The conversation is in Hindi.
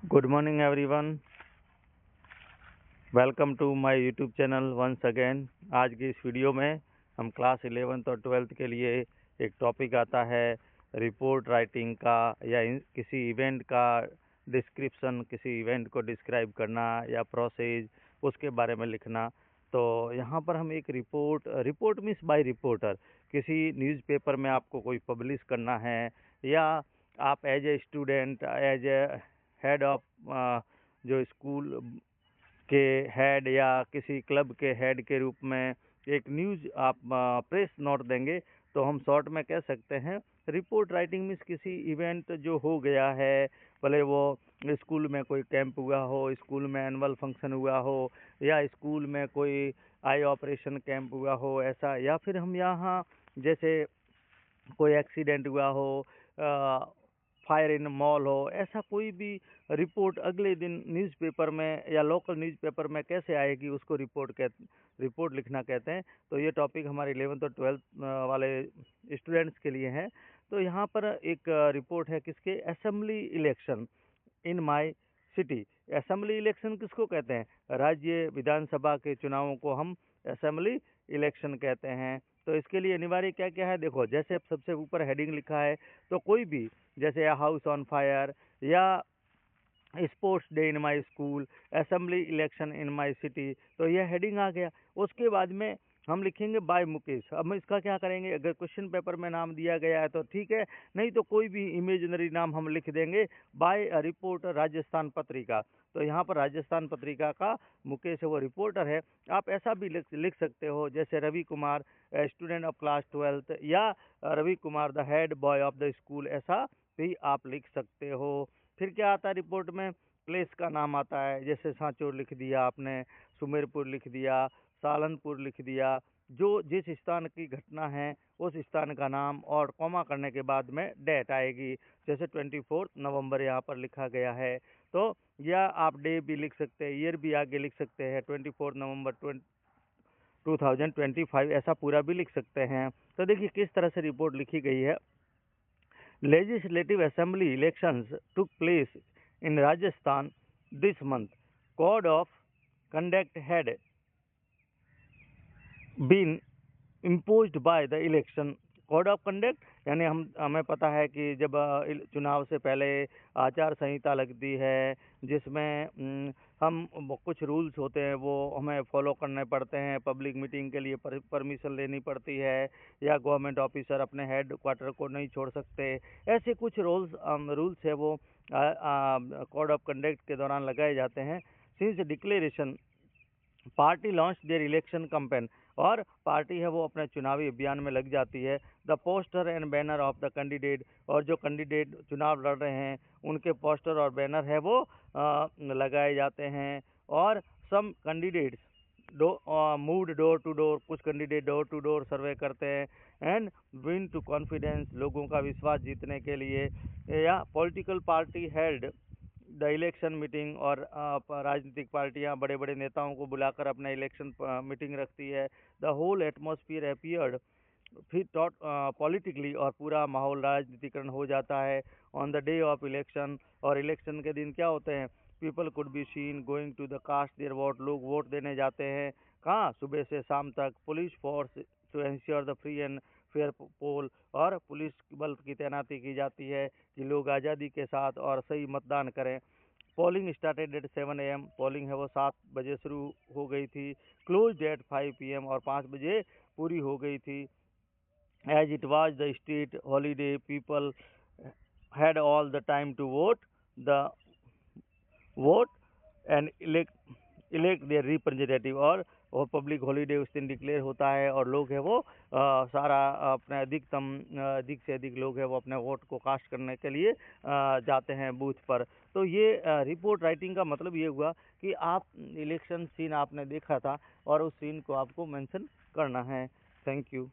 Good morning everyone, welcome to my YouTube channel once again. आज की इस वीडियो में हम क्लास 11th और 12th के लिए एक टॉपिक आता है रिपोर्ट राइटिंग का, या किसी इवेंट का डिस्क्रिप्शन, किसी इवेंट को डिस्क्राइब करना या प्रोसेस उसके बारे में लिखना। तो यहाँ पर हम एक रिपोर्ट मीन्स बाय रिपोर्टर, किसी न्यूज़पेपर में आपको कोई पब्लिश करना है, या आप as a student, as a head of जो स्कूल के हेड या किसी क्लब के हेड के रूप में एक न्यूज़ आप प्रेस नोट देंगे, तो हम शॉर्ट में कह सकते हैं रिपोर्ट राइटिंग मीन्स किसी इवेंट जो हो गया है, भले वो स्कूल में कोई कैंप हुआ हो, स्कूल में एनुअल फंक्शन हुआ हो, या स्कूल में कोई आई ऑपरेशन कैंप हुआ हो ऐसा, या फिर हम यहाँ जैसे कोई एक्सीडेंट हुआ हो, फायर इन मॉल हो, ऐसा कोई भी रिपोर्ट अगले दिन न्यूज़पेपर में या लोकल न्यूज़पेपर में कैसे आएगी, उसको रिपोर्ट लिखना कहते हैं। तो ये टॉपिक हमारे 11th और 12th वाले स्टूडेंट्स के लिए है। तो यहाँ पर एक रिपोर्ट है किसके, assembly election in my city. Assembly election किसको कहते हैं? राज्य विधानसभा के चुनावों को हम असेंबली इलेक्शन कहते हैं। तो इसके लिए अनिवार्य क्या क्या है, देखो, जैसे अब सबसे ऊपर हेडिंग लिखा है, तो कोई भी जैसे हाउस ऑन फायर, या sports day in my school, assembly election in my city, तो यह हेडिंग आ गया। उसके बाद में हम लिखेंगे बाय मुकेश। अब हम इसका क्या करेंगे, अगर क्वेश्चन पेपर में नाम दिया गया है तो ठीक है, नहीं तो कोई भी इमेजिनरी नाम हम लिख देंगे, बाय रिपोर्टर राजस्थान पत्रिका। तो यहाँ पर राजस्थान पत्रिका का मुकेश है, वो रिपोर्टर है। आप ऐसा भी लिख सकते हो, जैसे Ravi Kumar student of class 12th, या Ravi Kumar the head boy of the school, ऐसा भी आप लिख सकते हो। फिर क्या आता है रिपोर्ट में, प्लेस का नाम आता है, जैसे सांचौर लिख दिया आपने, सुमेरपुर लिख दिया, सालनपुर लिख दिया, जो जिस स्थान की घटना है उस स्थान का नाम, और कॉमा करने के बाद में डेट आएगी, जैसे 24 नवंबर यहाँ पर लिखा गया है। तो या आप डे भी लिख सकते हैं, ईयर भी आगे लिख सकते हैं, 24 नवंबर 2025, ऐसा पूरा भी लिख सकते हैं। तो देखिए किस तरह से रिपोर्ट लिखी गई है। Legislative Assembly elections took place in Rajasthan this month. Code of conduct had been imposed by the election। Code of conduct यानी हमें पता है कि जब चुनाव से पहले आचार संहिता लगती है, जिसमें हम कुछ रूल्स होते हैं वो हमें फॉलो करने पड़ते हैं। पब्लिक मीटिंग के लिए परमिशन लेनी पड़ती है, या गवर्नमेंट ऑफिसर अपने हेड क्वार्टर को नहीं छोड़ सकते। ऐसे कुछ रूल्स है वो कोड ऑफ कंडक्ट के दौरान लगाए जाते हैं। Since declaration party launch their election campaign, और पार्टी है वो अपने चुनावी अभियान में लग जाती है। The poster and banner of the candidate, और जो कैंडिडेट चुनाव लड़ रहे हैं उनके पोस्टर और बैनर है वो लगाए जाते हैं। और some candidates moved door to door, कुछ candidate door to door survey करते हैं। एंड विन टू कॉन्फिडेंस, लोगों का विश्वास जीतने के लिए। या political party held the election meeting, और राजनीतिक पार्टियां बड़े बड़े नेताओं को बुलाकर अपना इलेक्शन मीटिंग रखती है। द होल एटमॉस्फेयर अपीयर्ड फिर पॉलिटिकली, और पूरा माहौल राजनीतिकरण हो जाता है। On the day of election, और इलेक्शन के दिन क्या होते हैं, people could be seen going to the cast their vote, लोग वोट देने जाते हैं कहाँ, सुबह से शाम तक। Police force to ensure the free and fair poll, और पुलिस बल की तैनाती की जाती है कि लोग आज़ादी के साथ और सही मतदान करें। Polling started at 7 AM, polling है वो 7 बजे शुरू हो गई थी। क्लोज एट 5 PM, और 5 बजे पूरी हो गई थी। As it was the state holiday, people had all the time to vote and elect their representative, और पब्लिक हॉलीडे उस दिन डिक्लेयर होता है, और लोग है वो सारा अपने अधिक से अधिक लोग है वो अपने वोट को कास्ट करने के लिए जाते हैं बूथ पर। तो ये रिपोर्ट राइटिंग का मतलब ये हुआ कि आप इलेक्शन सीन आपने देखा था, और उस सीन को आपको मेंशन करना है। Thank you.